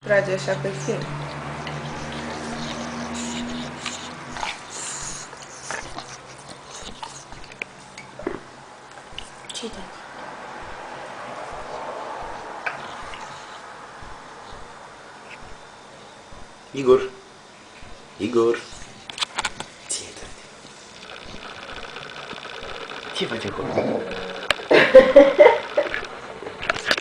Крадешь апельсин. Читать. Igor. Igor. Siediti. Ti faccio qua.